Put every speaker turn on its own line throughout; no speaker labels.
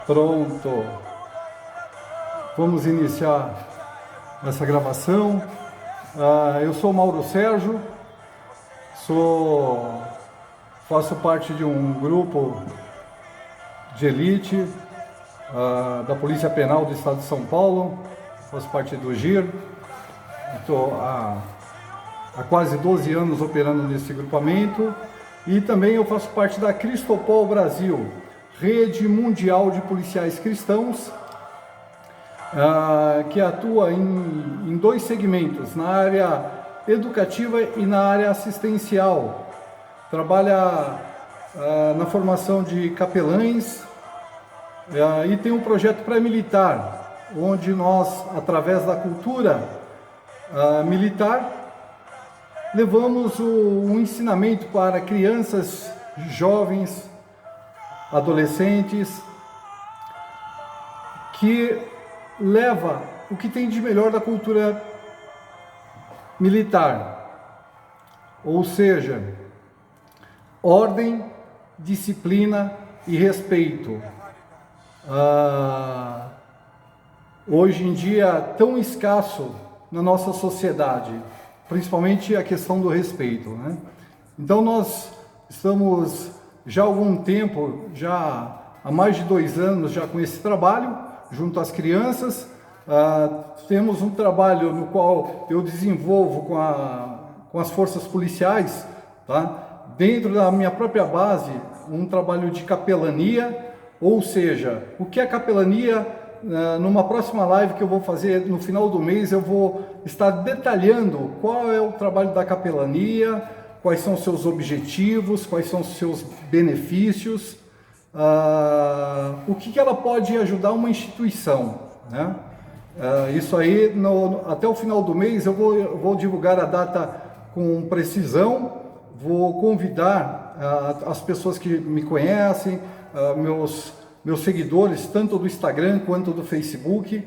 Pronto. Vamos iniciar essa gravação. Eu sou Mauro Sérgio, faço parte de um grupo de elite da Polícia Penal do Estado de São Paulo, faço parte do GIR. Estou há quase 12 anos operando nesse grupamento e também eu faço parte da Cristopol Brasil, Rede Mundial de Policiais Cristãos, que atua em dois segmentos, na área educativa e na área assistencial. Trabalha na formação de capelães e tem um projeto pré-militar, onde nós, através da cultura militar, levamos um ensinamento para crianças, jovens, adolescentes, que leva o que tem de melhor da cultura militar, ou seja, ordem, disciplina e respeito. Hoje em dia tão escasso na nossa sociedade, principalmente a questão do respeito, né? Então nós estamos já há algum tempo, já há mais de 2 anos já com esse trabalho, junto às crianças. Temos um trabalho no qual eu desenvolvo com as forças policiais, tá? Dentro da minha própria base, um trabalho de capelania, ou seja, o que é capelania? Numa próxima live que eu vou fazer no final do mês, eu vou estar detalhando qual é o trabalho da capelania, quais são os seus objetivos, quais são os seus benefícios, o que ela pode ajudar uma instituição, né? Isso aí, até o final do mês, eu vou divulgar a data com precisão, vou convidar as pessoas que me conhecem, meus seguidores, tanto do Instagram quanto do Facebook,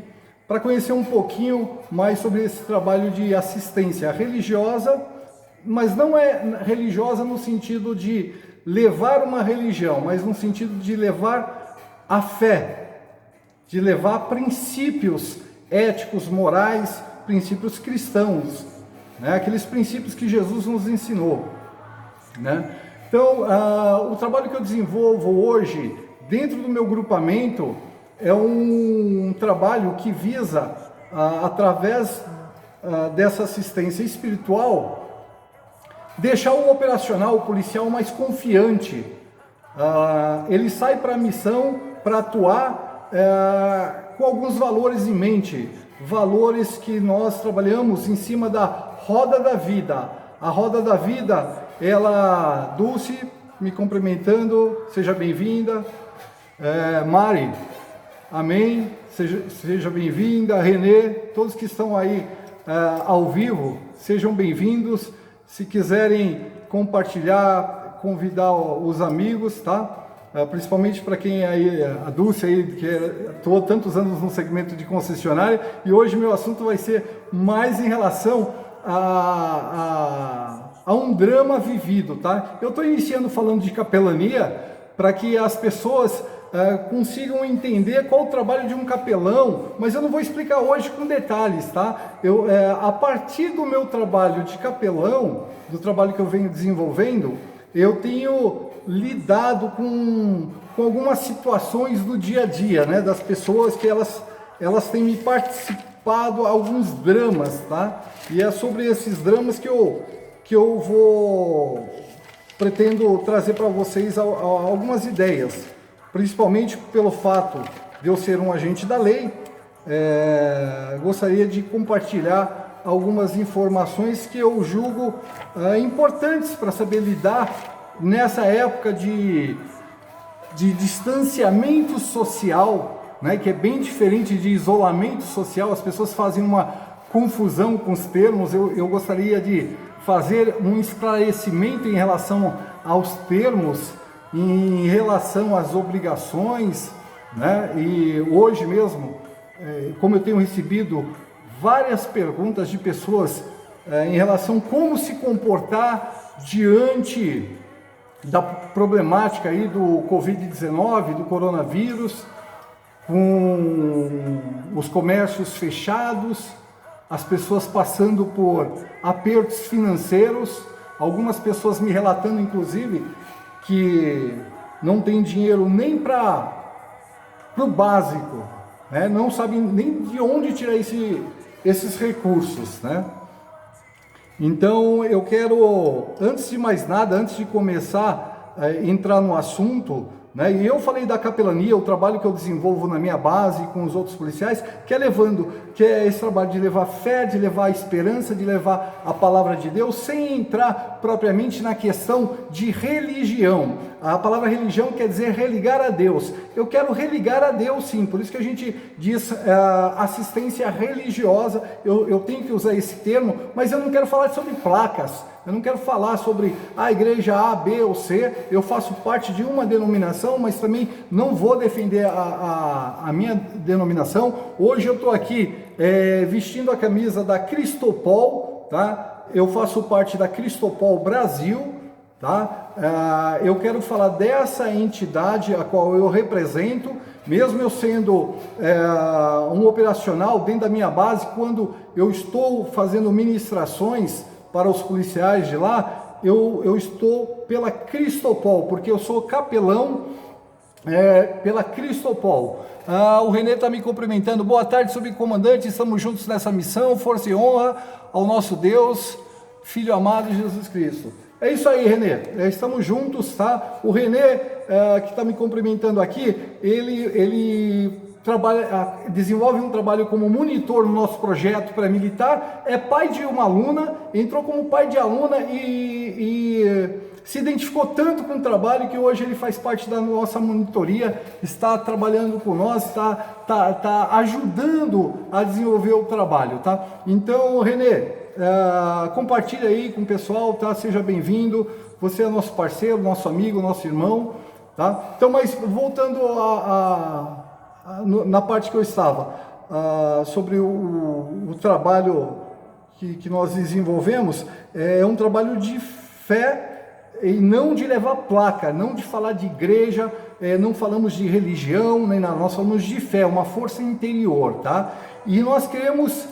para conhecer um pouquinho mais sobre esse trabalho de assistência religiosa, mas não é religiosa no sentido de levar uma religião, mas no sentido de levar a fé, de levar princípios éticos, morais, princípios cristãos, né? Aqueles princípios que Jesus nos ensinou, né? Então, o trabalho que eu desenvolvo hoje, dentro do meu grupamento, é um trabalho que visa, através dessa assistência espiritual, deixar o operacional, o policial mais confiante. Ele sai para a missão para atuar com alguns valores em mente, valores que nós trabalhamos em cima da roda da vida. A roda da vida, Dulce, me cumprimentando, seja bem-vinda. Mari, amém, seja bem-vinda. Renê, todos que estão aí ao vivo, sejam bem-vindos. Se quiserem compartilhar, convidar os amigos, tá? Principalmente para quem aí, a Dulce aí, que estou tantos anos no segmento de concessionária, e hoje meu assunto vai ser mais em relação a um drama vivido, tá? Eu estou iniciando falando de capelania para que as pessoas consigam entender qual o trabalho de um capelão, mas eu não vou explicar hoje com detalhes, tá? A partir do meu trabalho de capelão, do trabalho que eu venho desenvolvendo, eu tenho lidado com algumas situações do dia a dia, né? Das pessoas que elas têm me participado alguns dramas, tá? E é sobre esses dramas que eu pretendo trazer para vocês algumas ideias, principalmente pelo fato de eu ser um agente da lei. Gostaria de compartilhar algumas informações que eu julgo importantes para saber lidar nessa época de distanciamento social, né, que é bem diferente de isolamento social. As pessoas fazem uma confusão com os termos. Eu gostaria de fazer um esclarecimento em relação aos termos, em relação às obrigações, né? E hoje mesmo, como eu tenho recebido várias perguntas de pessoas em relação a como se comportar diante da problemática aí do Covid-19, do coronavírus, com os comércios fechados, as pessoas passando por apertos financeiros, algumas pessoas me relatando, inclusive, que não tem dinheiro nem para o básico, né? Não sabem nem de onde tirar esses recursos, né? Então eu quero, antes de mais nada, antes de começar a entrar no assunto, né? E eu falei da capelania, o trabalho que eu desenvolvo na minha base com os outros policiais, que é esse trabalho de levar fé, de levar esperança, de levar a palavra de Deus, sem entrar propriamente na questão de religião. A palavra religião quer dizer religar a Deus. Eu quero religar a Deus, sim, por isso que a gente diz assistência religiosa. Eu tenho que usar esse termo, mas eu não quero falar sobre placas. Eu não quero falar sobre a igreja A, B ou C. Eu faço parte de uma denominação, mas também não vou defender a minha denominação. Hoje eu estou aqui vestindo a camisa da Cristopol, tá? Eu faço parte da Cristopol Brasil, tá? Eu quero falar dessa entidade a qual eu represento, mesmo eu sendo um operacional dentro da minha base, quando eu estou fazendo ministrações para os policiais de lá, eu estou pela Cristopol, porque eu sou capelão pela Cristopol. O Renê está me cumprimentando. Boa tarde, subcomandante, estamos juntos nessa missão, força e honra ao nosso Deus, Filho amado de Jesus Cristo. É isso aí, Renê, estamos juntos, tá? O Renê, que está me cumprimentando aqui, ele desenvolve um trabalho como monitor no nosso projeto pré-militar, é pai de uma aluna, entrou como pai de aluna e se identificou tanto com o trabalho que hoje ele faz parte da nossa monitoria, está trabalhando com nós, está ajudando a desenvolver o trabalho, tá? Então, Renê, compartilha aí com o pessoal, tá? Seja bem-vindo, você é nosso parceiro, nosso amigo, nosso irmão, tá? Então, mas voltando na parte que eu estava, sobre o trabalho que nós desenvolvemos, é um trabalho de fé e não de levar placa, não de falar de igreja, não falamos de religião, nem nada, nós falamos de fé, uma força interior, tá? E nós queremos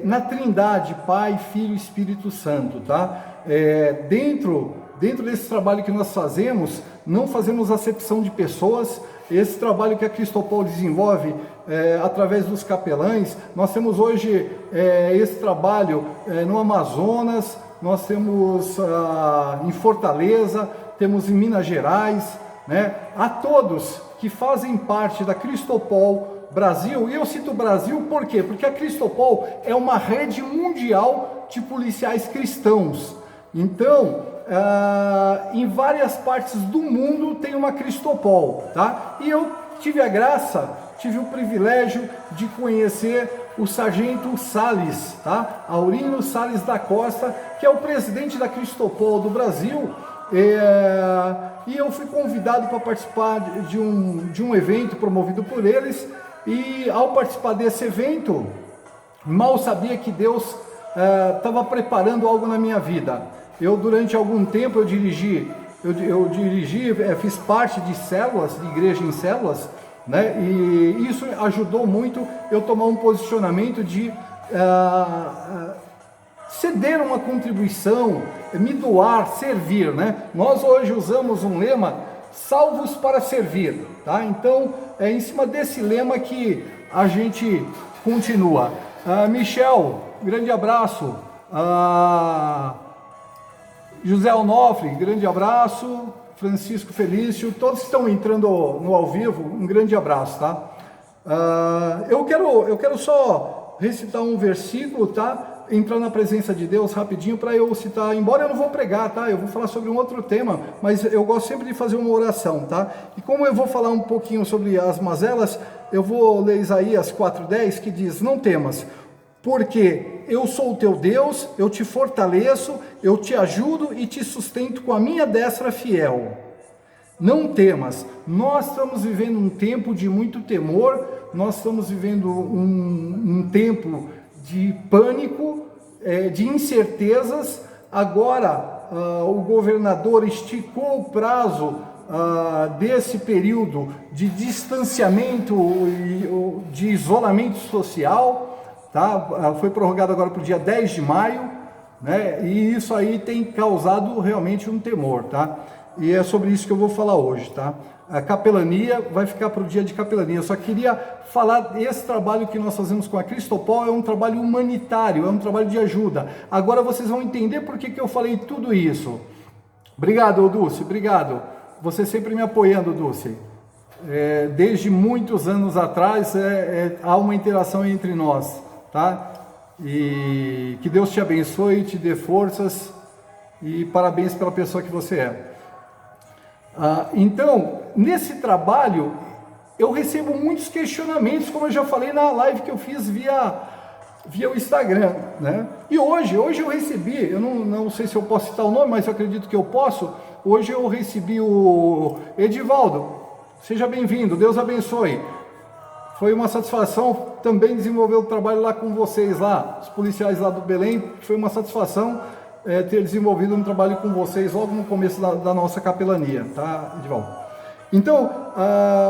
na Trindade, Pai, Filho e Espírito Santo, tá? Dentro desse trabalho que nós fazemos, não fazemos acepção de pessoas. Esse trabalho que a Cristopol desenvolve através dos capelães, nós temos hoje esse trabalho no Amazonas, nós temos em Fortaleza, temos em Minas Gerais, né? A todos que fazem parte da Cristopol Brasil, e eu cito Brasil por quê? Porque a Cristopol é uma rede mundial de policiais cristãos. Então, em várias partes do mundo tem uma Cristopol, tá? E eu tive o privilégio de conhecer o Sargento Salles, tá? Aurino Salles da Costa, que é o presidente da Cristopol do Brasil, e eu fui convidado para participar de um evento promovido por eles, e ao participar desse evento, mal sabia que Deus estava preparando algo na minha vida. Eu, durante algum tempo, eu dirigi, fiz parte de células, de igreja em células, né? E isso ajudou muito eu tomar um posicionamento de ceder uma contribuição, me doar, servir, né? Nós hoje usamos um lema, salvos para servir, tá? Então, é em cima desse lema que a gente continua. Michel, grande abraço. José Onofre, grande abraço. Francisco Felício, todos que estão entrando no ao vivo, um grande abraço, tá? Eu quero só recitar um versículo, tá? Entrar na presença de Deus rapidinho para eu citar, embora eu não vou pregar, tá? Eu vou falar sobre um outro tema, mas eu gosto sempre de fazer uma oração, tá? E como eu vou falar um pouquinho sobre as mazelas, eu vou ler Isaías 4:10, que diz: não temas, porque eu sou o teu Deus, eu te fortaleço, eu te ajudo e te sustento com a minha destra fiel. Não temas. Nós estamos vivendo um tempo de muito temor, nós estamos vivendo um tempo de pânico, de incertezas. Agora o governador esticou o prazo desse período de distanciamento e de isolamento social, tá? Foi prorrogado agora para o dia 10 de maio, né? E isso aí tem causado realmente um temor, tá? E é sobre isso que eu vou falar hoje, tá? A capelania vai ficar para o dia de capelania. Eu só queria falar, esse trabalho que nós fazemos com a Cristopol é um trabalho humanitário, é um trabalho de ajuda. Agora vocês vão entender por que eu falei tudo isso. Obrigado, Dulce, obrigado. Você sempre me apoiando, Dulce. Desde muitos anos atrás há uma interação entre nós, tá? E que Deus te abençoe, te dê forças e parabéns pela pessoa que você é. Então, nesse trabalho, eu recebo muitos questionamentos, como eu já falei na live que eu fiz via o Instagram, né? E hoje eu recebi, eu não sei se eu posso citar o nome, mas eu acredito que eu posso. Hoje eu recebi o Edivaldo, seja bem-vindo, Deus abençoe. Foi uma satisfação também desenvolver o trabalho lá com vocês, lá, os policiais lá do Belém, foi uma satisfação ter desenvolvido um trabalho com vocês logo no começo da nossa capelania, tá, Edivaldo? Então,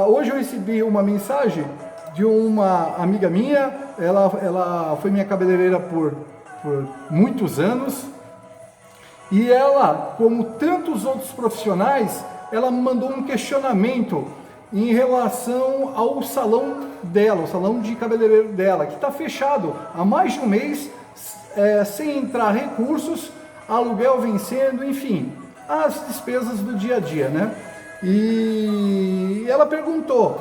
hoje eu recebi uma mensagem de uma amiga minha, ela foi minha cabeleireira por muitos anos, e ela, como tantos outros profissionais, ela me mandou um questionamento em relação ao salão dela, o salão de cabeleireiro dela, que está fechado há mais de um mês, sem entrar recursos, aluguel vencendo, enfim, as despesas do dia a dia, né? E ela perguntou,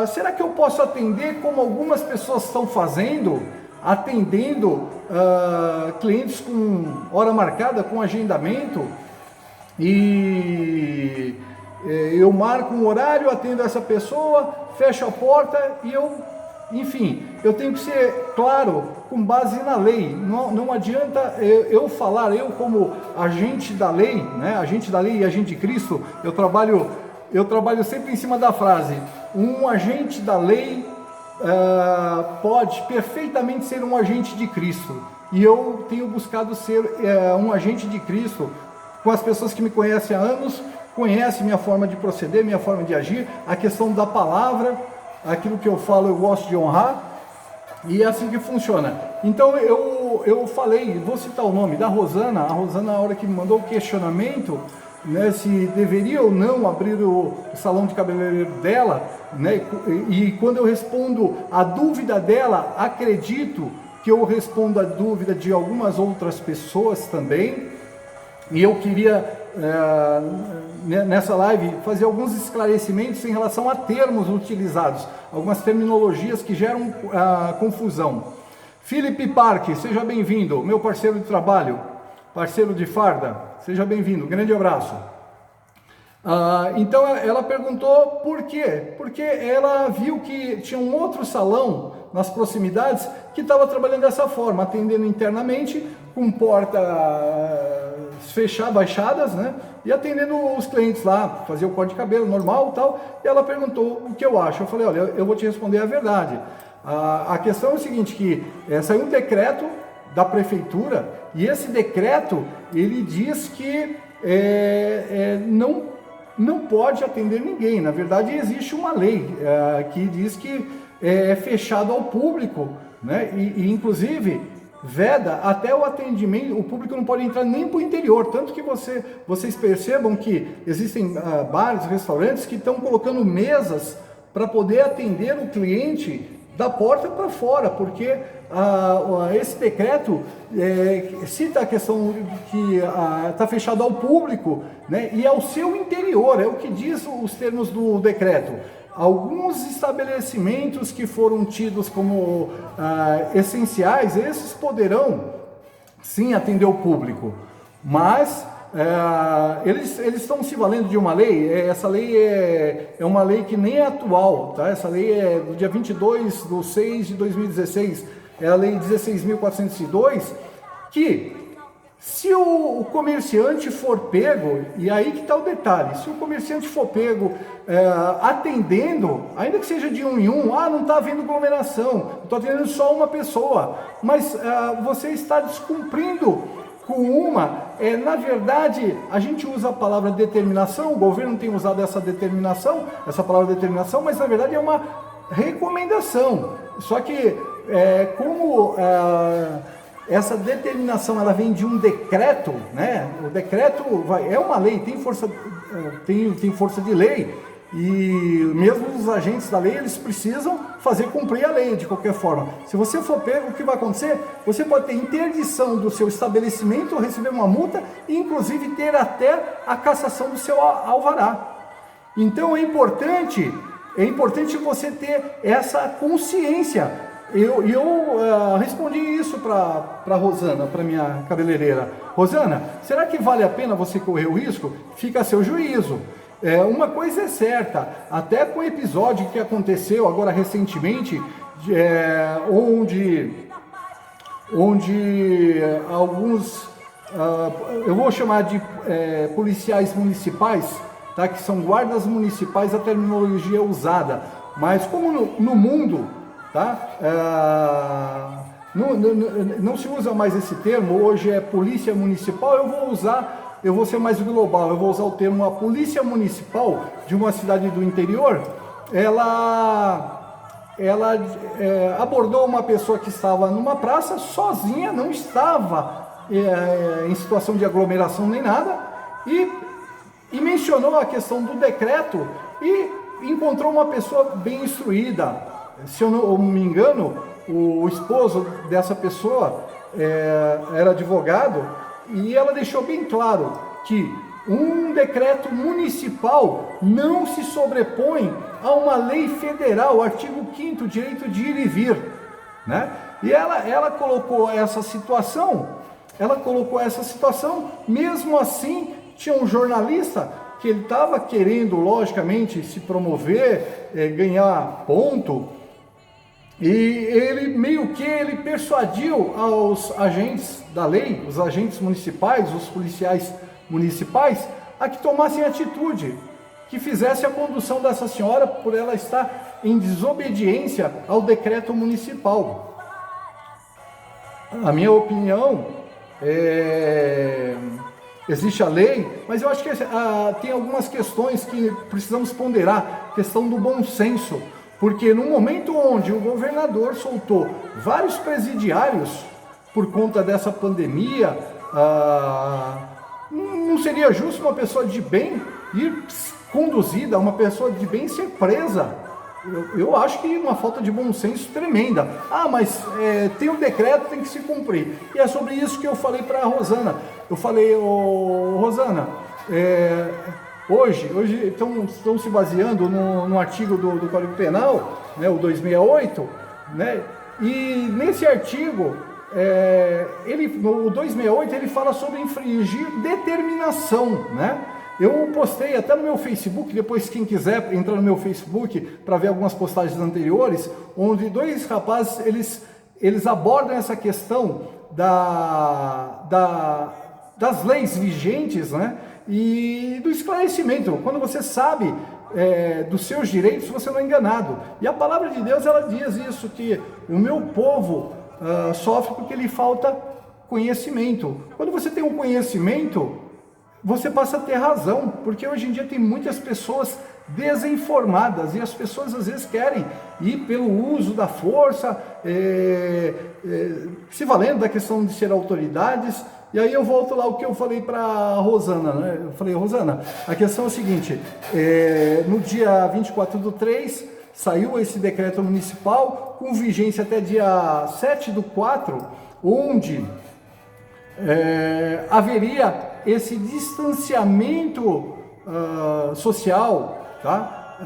será que eu posso atender como algumas pessoas estão fazendo, atendendo clientes com hora marcada, com agendamento, e eu marco um horário, atendo essa pessoa, fecho a porta e enfim, eu tenho que ser claro, com base na lei. Não adianta eu falar, eu como agente da lei, né? Agente da lei e agente de Cristo, eu trabalho sempre em cima da frase: um agente da lei pode perfeitamente ser um agente de Cristo. E eu tenho buscado ser um agente de Cristo com as pessoas que me conhecem há anos, conhecem minha forma de proceder, minha forma de agir, a questão da palavra. Aquilo que eu falo eu gosto de honrar, e é assim que funciona. Então eu falei, vou citar o nome da Rosana. A Rosana, na hora que me mandou o questionamento, né, se deveria ou não abrir o salão de cabeleireiro dela, né, e quando eu respondo a dúvida dela, acredito que eu respondo a dúvida de algumas outras pessoas também, e eu queria nessa live fazer alguns esclarecimentos em relação a termos utilizados, algumas terminologias que geram confusão. Felipe Parque, seja bem-vindo, meu parceiro de trabalho, parceiro de farda, seja bem-vindo, grande abraço. Então ela perguntou por quê? Porque ela viu que tinha um outro salão nas proximidades que estava trabalhando dessa forma, atendendo internamente, com portas baixadas, né? E atendendo os clientes lá, fazia o corte de cabelo normal e tal. E ela perguntou o que eu acho. Eu falei, olha, eu vou te responder a verdade. A questão é o seguinte, que saiu um decreto da prefeitura, e esse decreto, ele diz que não pode atender ninguém. Na verdade, existe uma lei que diz que é fechado ao público, né? E inclusive veda até o atendimento, o público não pode entrar nem para o interior, tanto que vocês percebam que existem bares, restaurantes que estão colocando mesas para poder atender o cliente da porta para fora, porque esse decreto cita a questão que está fechado ao público, né, e ao seu interior, é o que diz os termos do decreto. Alguns estabelecimentos que foram tidos como essenciais, esses poderão sim atender o público, mas eles estão se valendo de uma lei. Essa lei é uma lei que nem é atual, tá? Essa lei é do dia 22/6/2016, é a lei 16.402, que se o comerciante for pego, e aí que está o detalhe, se o comerciante for pego atendendo, ainda que seja de um em um, não está havendo aglomeração, estou atendendo só uma pessoa, mas você está descumprindo com uma, na verdade, a gente usa a palavra determinação, o governo tem usado essa palavra determinação, mas na verdade é uma recomendação. Só que, essa determinação ela vem de um decreto, né? O decreto é uma lei, tem força de lei, e mesmo os agentes da lei, eles precisam fazer cumprir a lei de qualquer forma. Se você for pego, o que vai acontecer? Você pode ter interdição do seu estabelecimento, receber uma multa e inclusive ter até a cassação do seu alvará. Então é importante você ter essa consciência. Eu respondi isso para Rosana, para minha cabeleireira. Rosana, será que vale a pena você correr o risco? Fica a seu juízo. Uma coisa é certa, até com o episódio que aconteceu agora recentemente, onde alguns, eu vou chamar de policiais municipais, tá, que são guardas municipais, a terminologia usada, mas como no mundo, tá, não se usa mais esse termo, hoje é polícia municipal, eu vou ser mais global, eu vou usar o termo a polícia municipal de uma cidade do interior, ela abordou uma pessoa que estava numa praça sozinha, não estava em situação de aglomeração nem nada, e mencionou a questão do decreto e encontrou uma pessoa bem instruída. Se eu não me engano, o esposo dessa pessoa era advogado, e ela deixou bem claro que um decreto municipal não se sobrepõe a uma lei federal, artigo 5º, direito de ir e vir, né? E ela colocou essa situação, mesmo assim tinha um jornalista que ele estava querendo, logicamente, se promover, ganhar ponto, e ele persuadiu aos agentes da lei, os agentes municipais, os policiais municipais, a que tomassem atitude, que fizesse a condução dessa senhora por ela estar em desobediência ao decreto municipal. A minha opinião existe a lei, mas eu acho que tem algumas questões que precisamos ponderar, questão do bom senso. Porque no momento onde o governador soltou vários presidiários por conta dessa pandemia, não seria justo uma pessoa de bem ir conduzida, uma pessoa de bem ser presa? Eu acho que uma falta de bom senso tremenda. Mas tem um decreto, tem que se cumprir. E é sobre isso que eu falei para a Rosana. Eu falei, Rosana, Hoje estão se baseando no artigo do Código Penal, né, o 268, né, e nesse artigo, o 268, ele fala sobre infringir determinação, né? Eu postei até no meu Facebook, depois quem quiser entrar no meu Facebook para ver algumas postagens anteriores, onde dois rapazes, eles abordam essa questão das leis vigentes, né? E do esclarecimento, quando você sabe dos seus direitos, você não é enganado. E a palavra de Deus, ela diz isso, que o meu povo sofre porque lhe falta conhecimento. Quando você tem um conhecimento, você passa a ter razão, porque hoje em dia tem muitas pessoas desinformadas, e as pessoas às vezes querem ir pelo uso da força, se valendo da questão de ser autoridades. E aí eu volto lá o que eu falei para a Rosana, né? Eu falei, Rosana, a questão é o seguinte, no dia 24/3, saiu esse decreto municipal, com vigência até dia 7/4, onde haveria esse distanciamento social, tá?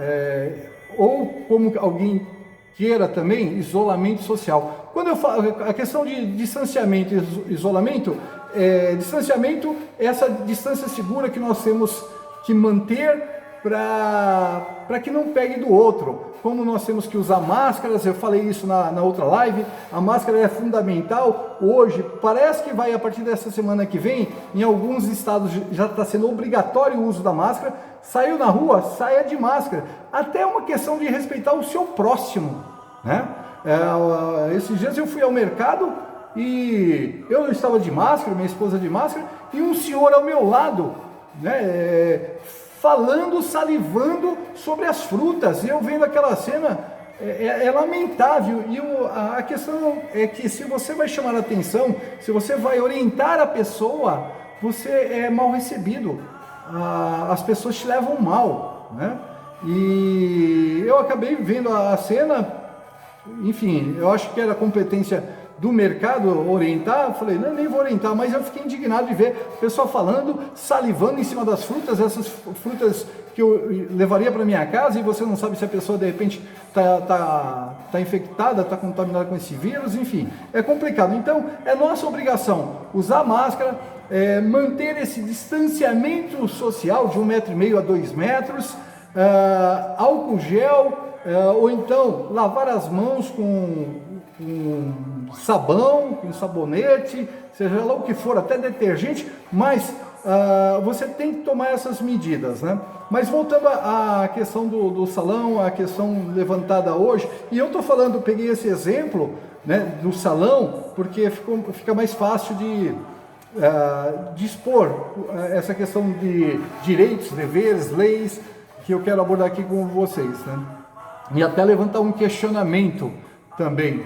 Ou como alguém queira também, isolamento social. Quando eu falo a questão de distanciamento e isolamento, distanciamento é essa distância segura que nós temos que manter para que não pegue do outro. Como nós temos que usar máscaras, eu falei isso na outra live, a máscara é fundamental. Hoje, parece que vai, a partir dessa semana que vem, em alguns estados já está sendo obrigatório o uso da máscara. Saiu na rua, saia de máscara. Até uma questão de respeitar o seu próximo, né? Esses dias eu fui ao mercado e eu estava de máscara, minha esposa de máscara, e um senhor ao meu lado, né, falando, salivando sobre as frutas, e eu vendo aquela cena, é lamentável, e a questão é que se você vai chamar a atenção, se você vai orientar a pessoa, você é mal recebido, as pessoas te levam mal, né? E eu acabei vendo a cena, enfim, eu acho que era competência do mercado orientar, falei, não, nem vou orientar, mas eu fiquei indignado de ver o pessoal falando, salivando em cima das frutas, essas frutas que eu levaria para minha casa, e você não sabe se a pessoa de repente tá infectada, está contaminada com esse vírus, enfim, é complicado. Então, é nossa obrigação usar máscara, manter esse distanciamento social de 1,5 m a 2 metros, álcool gel, ou então lavar as mãos com sabão, com sabonete, seja lá o que for, até detergente, mas você tem que tomar essas medidas, né? Mas voltando à questão do salão, a questão levantada hoje, e eu estou falando, peguei esse exemplo, né, do salão, porque fica mais fácil de expor essa questão de direitos, deveres, leis, que eu quero abordar aqui com vocês, né? E até levantar um questionamento também,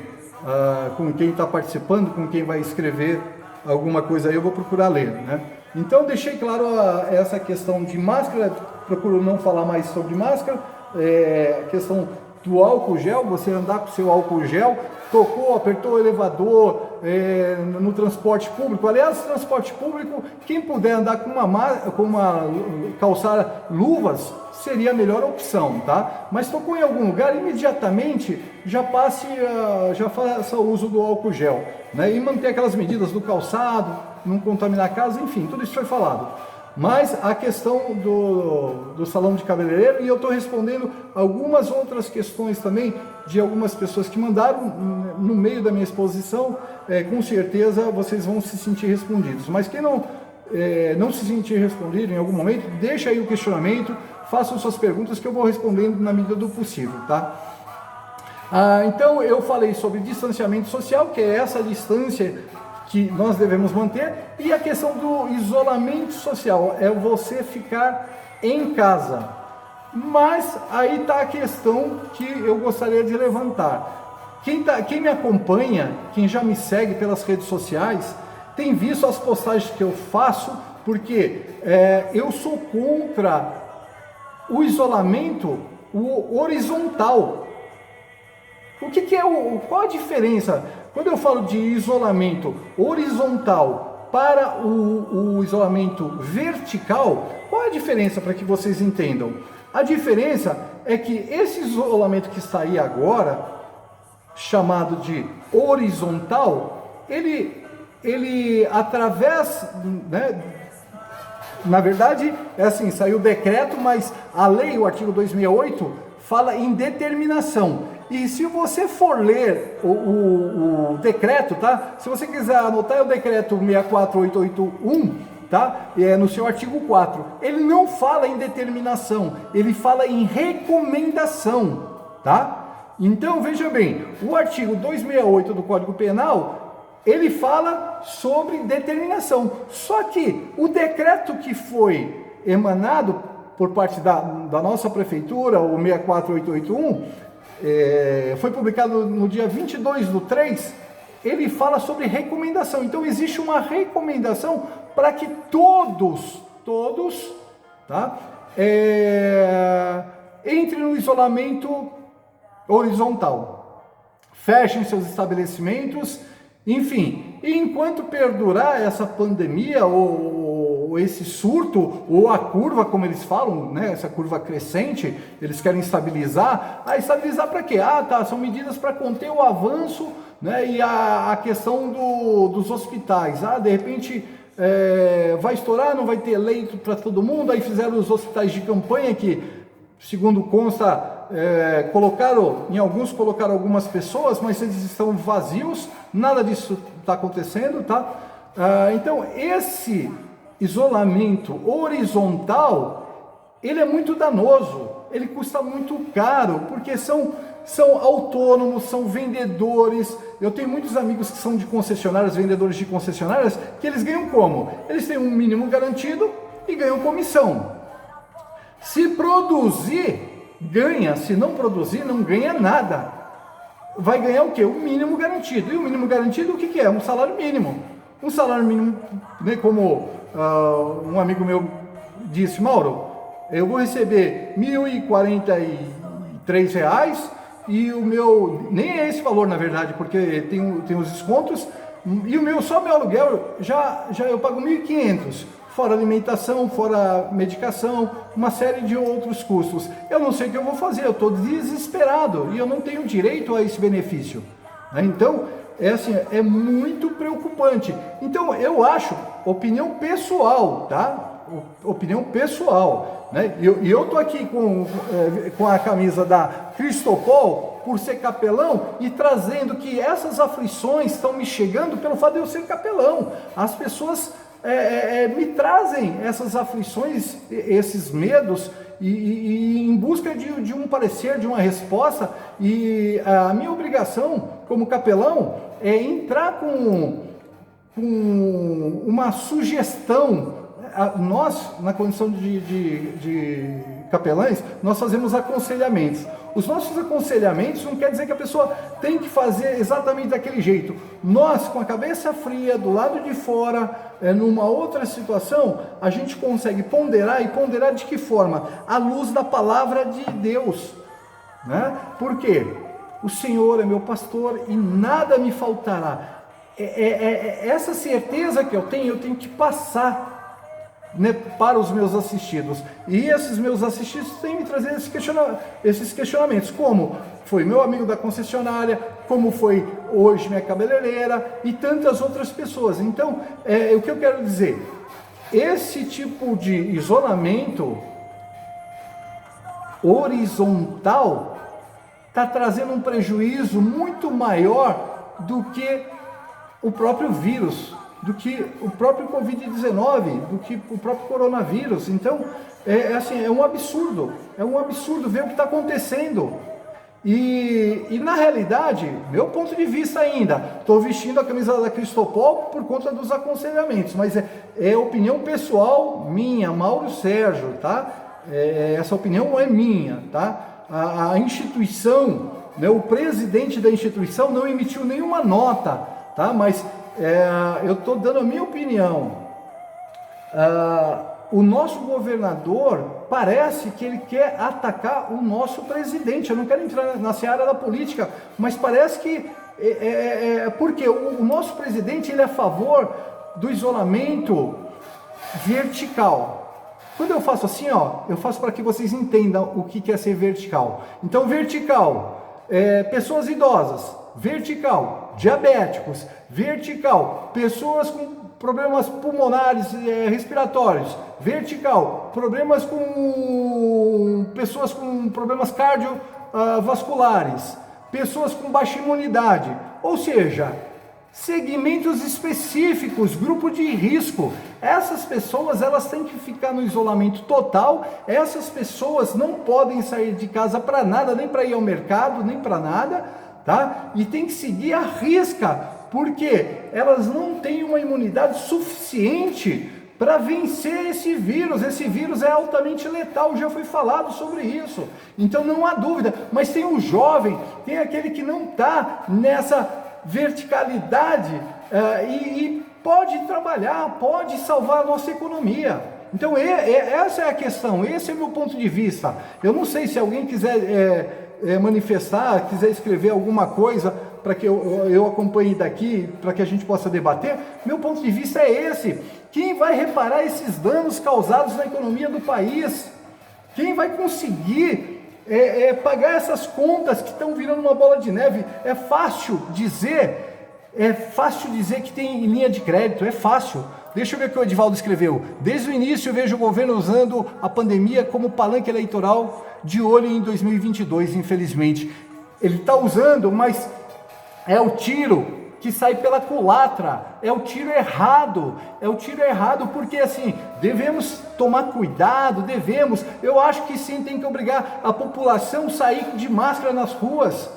com quem está participando, com quem vai escrever alguma coisa aí, eu vou procurar ler, né? Então deixei claro essa questão de máscara, procuro não falar mais sobre máscara, a questão do álcool gel, você andar com o seu álcool gel, tocou, apertou o elevador, no transporte público, aliás, transporte público, quem puder andar calçar luvas, seria a melhor opção, tá? Mas tocou em algum lugar, imediatamente já faça uso do álcool gel, né? E manter aquelas medidas do calçado, não contaminar a casa, enfim, tudo isso foi falado. Mas a questão do salão de cabeleireiro, e eu estou respondendo algumas outras questões também de algumas pessoas que mandaram no meio da minha exposição, com certeza vocês vão se sentir respondidos. Mas quem não se sentir respondido em algum momento, deixa aí o questionamento, façam suas perguntas que eu vou respondendo na medida do possível, tá? Então eu falei sobre distanciamento social, que é essa distância que nós devemos manter, e a questão do isolamento social, é você ficar em casa. Mas aí está a questão que eu gostaria de levantar. Quem me acompanha, quem já me segue pelas redes sociais, tem visto as postagens que eu faço, porque eu sou contra o isolamento horizontal. Qual a diferença? Quando eu falo de isolamento horizontal para o isolamento vertical, qual é a diferença para que vocês entendam? A diferença é que esse isolamento que está aí agora, chamado de horizontal, ele através, né, na verdade, é assim, saiu o decreto, mas a lei, o artigo 268, fala em determinação. E se você for ler o decreto, tá? Se você quiser anotar, é o decreto 64881, tá? No seu artigo 4. Ele não fala em determinação, ele fala em recomendação, tá? Então, veja bem, o artigo 268 do Código Penal, ele fala sobre determinação. Só que o decreto que foi emanado por parte da nossa prefeitura, o 64881, foi publicado no dia 22/3, ele fala sobre recomendação. Então existe uma recomendação para que todos, tá, entrem no isolamento horizontal, fechem seus estabelecimentos, enfim. E enquanto perdurar essa pandemia ou esse surto, ou a curva, como eles falam, né, essa curva crescente, eles querem estabilizar. Estabilizar para quê? São medidas para conter o avanço, né, e a questão dos hospitais. De repente vai estourar, não vai ter leito para todo mundo. Aí fizeram os hospitais de campanha que, segundo consta, em alguns colocaram algumas pessoas, mas eles estão vazios, nada disso está acontecendo, tá? Então esse isolamento horizontal, ele é muito danoso, ele custa muito caro, porque são são autônomos, são vendedores. Eu tenho muitos amigos que são de concessionárias, vendedores de concessionárias, que eles ganham como? Eles têm um mínimo garantido e ganham comissão. Se produzir, ganha. Se não produzir, não ganha nada. Vai ganhar o quê? O mínimo garantido. E o mínimo garantido, o que é? Um salário mínimo. Um salário mínimo, né, como um amigo meu disse, Mauro, eu vou receber R$ 1.043 e o meu, nem é esse valor na verdade, porque tem os descontos, e só meu aluguel, já eu pago 1.500, fora alimentação, fora medicação, uma série de outros custos. Eu não sei o que eu vou fazer, eu estou desesperado e eu não tenho direito a esse benefício. Então, é muito preocupante. Então, eu acho, opinião pessoal, tá? Opinião pessoal, né? E eu tô aqui com a camisa da Cristopol por ser capelão e trazendo que essas aflições estão me chegando pelo fato de eu ser capelão. As pessoas me trazem essas aflições, esses medos, e em busca de um parecer, de uma resposta, e a minha obrigação como capelão é entrar com uma sugestão. Nós, na condição de capelães, nós fazemos aconselhamentos. Os nossos aconselhamentos não quer dizer que a pessoa tem que fazer exatamente daquele jeito. Nós, com a cabeça fria, do lado de fora, numa outra situação, a gente consegue ponderar, e ponderar de que forma? À luz da palavra de Deus, né? Por quê? O Senhor é meu pastor e nada me faltará. Essa certeza que eu tenho que passar, né, para os meus assistidos. E esses meus assistidos têm me trazido esses questionamentos, como foi meu amigo da concessionária, como foi hoje minha cabeleireira e tantas outras pessoas. Então, o que eu quero dizer, esse tipo de isolamento horizontal está trazendo um prejuízo muito maior do que o próprio vírus, do que o próprio Covid-19, do que o próprio coronavírus. Então, é um absurdo ver o que está acontecendo. E na realidade, meu ponto de vista ainda, estou vestindo a camisa da Cristopol por conta dos aconselhamentos, mas é opinião pessoal minha, Mauro Sérgio, tá? Essa opinião é minha, tá? A instituição, né, o presidente da instituição não emitiu nenhuma nota, tá? Mas eu estou dando a minha opinião. O nosso governador parece que ele quer atacar o nosso presidente. Eu não quero entrar na seara da política, mas parece que porque o nosso presidente ele é a favor do isolamento vertical. Quando eu faço assim, eu faço para que vocês entendam o que é ser vertical. Então, vertical, pessoas idosas. Vertical, diabéticos. Vertical, pessoas com problemas pulmonares, respiratórios. Vertical, problemas com pessoas com problemas cardiovasculares. Pessoas com baixa imunidade. Ou seja, segmentos específicos, grupo de risco. Essas pessoas, elas têm que ficar no isolamento total. Essas pessoas não podem sair de casa para nada, nem para ir ao mercado, nem para nada, tá? E tem que seguir à risca, porque elas não têm uma imunidade suficiente para vencer esse vírus. Esse vírus é altamente letal, já foi falado sobre isso. Então não há dúvida, mas tem um jovem, tem aquele que não está nessa verticalidade e pode trabalhar, pode salvar a nossa economia. Então essa é a questão, esse é o meu ponto de vista. Eu não sei se alguém quiser manifestar, quiser escrever alguma coisa para que eu acompanhe daqui, para que a gente possa debater. Meu ponto de vista é esse. Quem vai reparar esses danos causados na economia do país? Quem vai conseguir pagar essas contas que estão virando uma bola de neve? É fácil dizer que tem linha de crédito, é fácil. Deixa eu ver o que o Edivaldo escreveu. Desde o início eu vejo o governo usando a pandemia como palanque eleitoral, de olho em 2022, infelizmente. Ele está usando, mas é o tiro que sai pela culatra, é o tiro errado, porque assim, devemos tomar cuidado, eu acho que sim, tem que obrigar a população a sair de máscara nas ruas.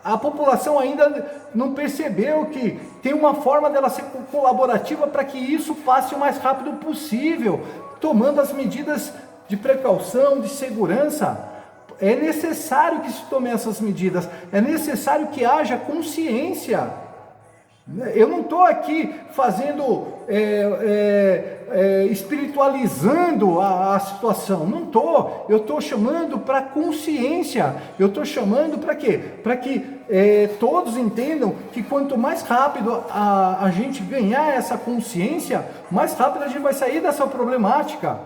A população ainda não percebeu que tem uma forma dela ser colaborativa para que isso passe o mais rápido possível, tomando as medidas de precaução, de segurança. É necessário que se tome essas medidas, é necessário que haja consciência. Eu não estou aqui fazendo, espiritualizando a situação, não estou. Eu estou chamando para consciência, eu estou chamando para quê? Para que todos entendam que quanto mais rápido a gente ganhar essa consciência, mais rápido a gente vai sair dessa problemática.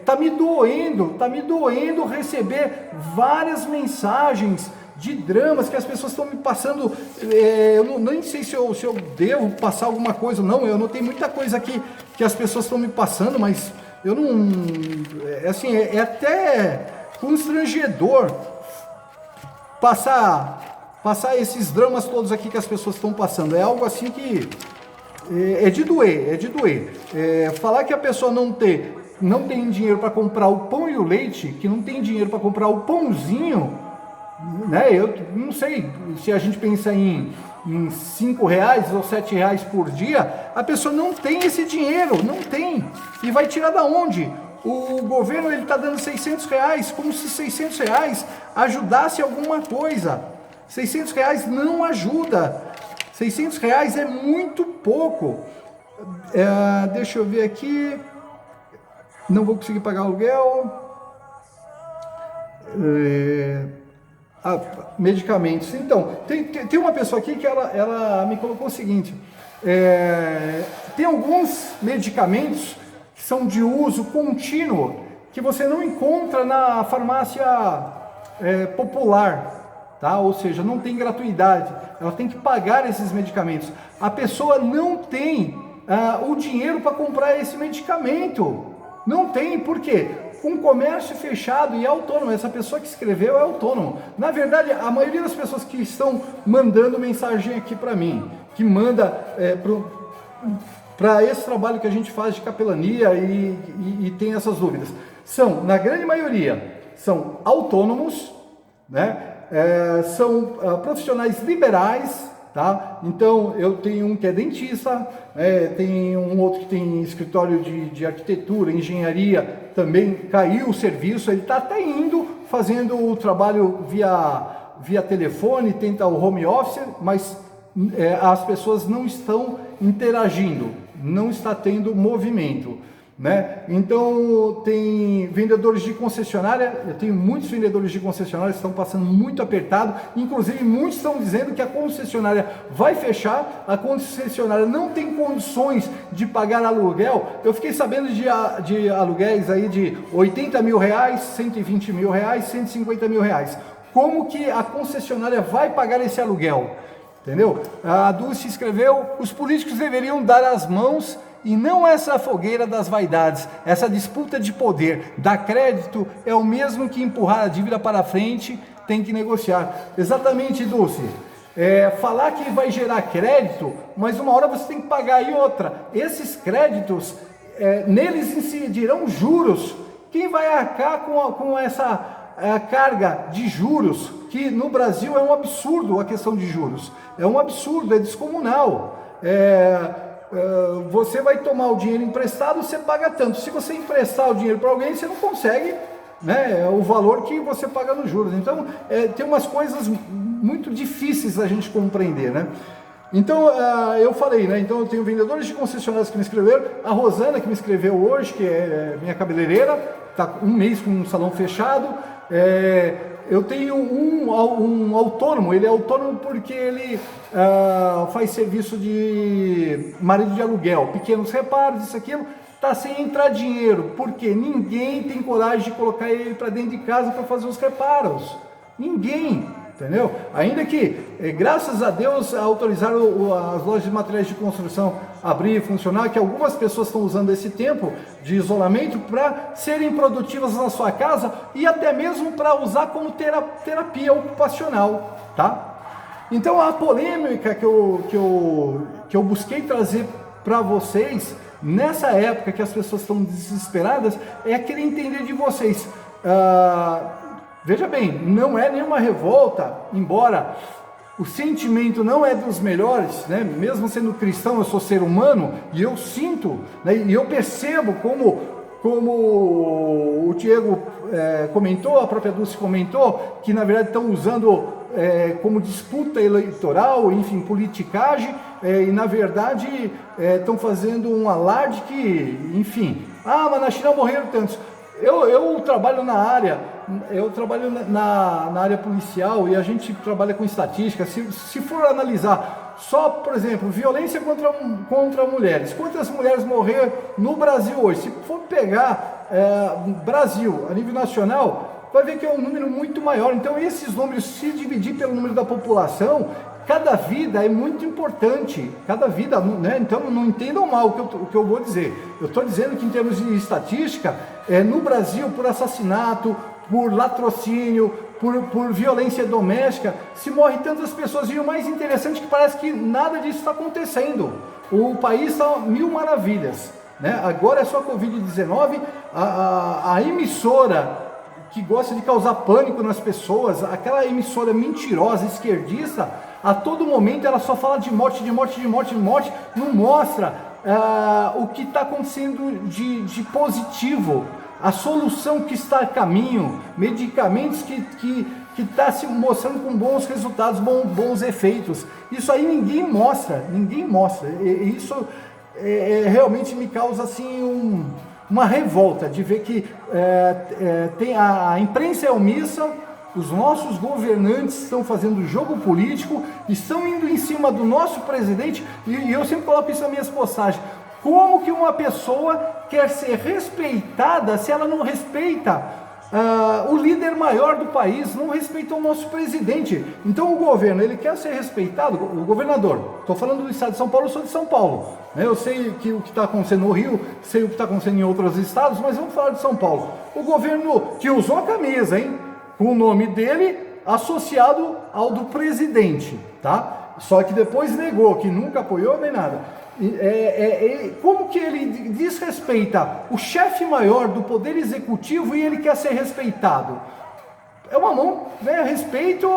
Tá me doendo receber várias mensagens de dramas que as pessoas estão me passando. Eu nem sei se eu devo passar alguma coisa, não. Eu notei muita coisa aqui que as pessoas estão me passando, mas eu não. Assim, é até constrangedor passar esses dramas todos aqui que as pessoas estão passando. É algo assim que é de doer. Falar que a pessoa não tem dinheiro para comprar o pão e o leite, que não tem dinheiro para comprar o pãozinho, né? Eu não sei se a gente pensa em R$5 ou R$7 por dia, a pessoa não tem esse dinheiro, não tem, e vai tirar da onde? O governo ele está dando R$600, como se R$600 ajudasse alguma coisa. R$600 não ajuda, R$600 é muito pouco. Deixa eu ver aqui, não vou conseguir pagar aluguel. Medicamentos. Então, tem uma pessoa aqui que ela me colocou o seguinte: tem alguns medicamentos que são de uso contínuo que você não encontra na farmácia popular, tá? Ou seja, não tem gratuidade, ela tem que pagar esses medicamentos. A pessoa não tem o dinheiro para comprar esse medicamento, não tem, por quê? Com comércio fechado e autônomo. Essa pessoa que escreveu é autônomo. Na verdade, a maioria das pessoas que estão mandando mensagem aqui para mim, que manda para esse trabalho que a gente faz de capelania e tem essas dúvidas, na grande maioria, são autônomos, né? São profissionais liberais, tá? Então, eu tenho um que é dentista, tem um outro que tem escritório de arquitetura, engenharia, também caiu o serviço, ele está até indo, fazendo o trabalho via telefone, tenta o home office, mas as pessoas não estão interagindo, não está tendo movimento, né? Então, tem vendedores de concessionária, eu tenho muitos vendedores de concessionária que estão passando muito apertado, inclusive muitos estão dizendo que a concessionária vai fechar, a concessionária não tem condições de pagar aluguel. Eu fiquei sabendo de aluguéis aí de R$80 mil, R$120 mil, R$150 mil. Como que a concessionária vai pagar esse aluguel? Entendeu? A Dulce escreveu: os políticos deveriam dar as mãos e não essa fogueira das vaidades, essa disputa de poder. Dar crédito é o mesmo que empurrar a dívida para frente, tem que negociar. Exatamente, Dulce. Falar que vai gerar crédito, mas uma hora você tem que pagar. E outra, esses créditos, neles incidirão juros. Quem vai arcar com essa carga de juros, que no Brasil é um absurdo a questão de juros, é um absurdo, é descomunal. Você vai tomar o dinheiro emprestado, você paga tanto. Se você emprestar o dinheiro para alguém, você não consegue, né, o valor que você paga nos juros. Então, tem umas coisas muito difíceis da gente compreender, né? Então, eu falei, né? Então, eu tenho vendedores de concessionárias que me escreveram, a Rosana que me escreveu hoje, que é minha cabeleireira, está um mês com um salão fechado. Eu tenho um autônomo, ele é autônomo porque ele faz serviço de marido de aluguel, pequenos reparos, isso, aquilo, está sem entrar dinheiro, porque ninguém tem coragem de colocar ele para dentro de casa para fazer os reparos, ninguém, entendeu? Ainda que, graças a Deus, autorizaram as lojas de materiais de construção abrir e funcionar, que algumas pessoas estão usando esse tempo de isolamento para serem produtivas na sua casa e até mesmo para usar como terapia ocupacional, tá? Então a polêmica que eu busquei trazer para vocês, nessa época que as pessoas estão desesperadas, é querer entender de vocês. Veja bem, não é nenhuma revolta, embora o sentimento não é dos melhores, né? Mesmo sendo cristão, eu sou ser humano, e eu sinto, né? E eu percebo como o Diego comentou, a própria Dulce comentou, que na verdade estão usando como disputa eleitoral, enfim, politicagem, e na verdade estão fazendo um alarde que, enfim, mas na China morreram tantos. Eu trabalho na área, na área policial, e a gente trabalha com estatística. Se for analisar só, por exemplo, violência contra mulheres, quantas mulheres morreram no Brasil hoje? Se for pegar Brasil a nível nacional, vai ver que é um número muito maior. Então esses números, se dividir pelo número da população, cada vida é muito importante, cada vida, né? Então não entendam mal o que eu vou dizer. Eu estou dizendo que em termos de estatística, no Brasil, por assassinato, por latrocínio, por violência doméstica, se morre tantas pessoas. E o mais interessante é que parece que nada disso está acontecendo. O país está mil maravilhas, né? Agora é só Covid-19, a emissora que gosta de causar pânico nas pessoas, aquela emissora mentirosa, esquerdista, a todo momento ela só fala de morte, de morte, de morte, de morte, não mostra o que está acontecendo de positivo, a solução que está a caminho, medicamentos que está se mostrando com bons resultados, bons efeitos. Isso aí ninguém mostra. E isso realmente me causa assim uma revolta de ver que a imprensa é omissa, os nossos governantes estão fazendo jogo político, estão indo em cima do nosso presidente, e eu sempre coloco isso nas minhas postagens. Como que uma pessoa quer ser respeitada se ela não respeita o líder maior do país, não respeita o nosso presidente? Então o governo, ele quer ser respeitado, o governador, estou falando do estado de São Paulo, eu sou de São Paulo, né? Eu sei que o que está acontecendo no Rio, sei o que está acontecendo em outros estados, mas vamos falar de São Paulo. O governo que usou a camisa, hein, com o nome dele associado ao do presidente, tá? Só que depois negou, que nunca apoiou nem nada. Como que ele desrespeita o chefe maior do poder executivo e ele quer ser respeitado? É uma mão, né? Respeito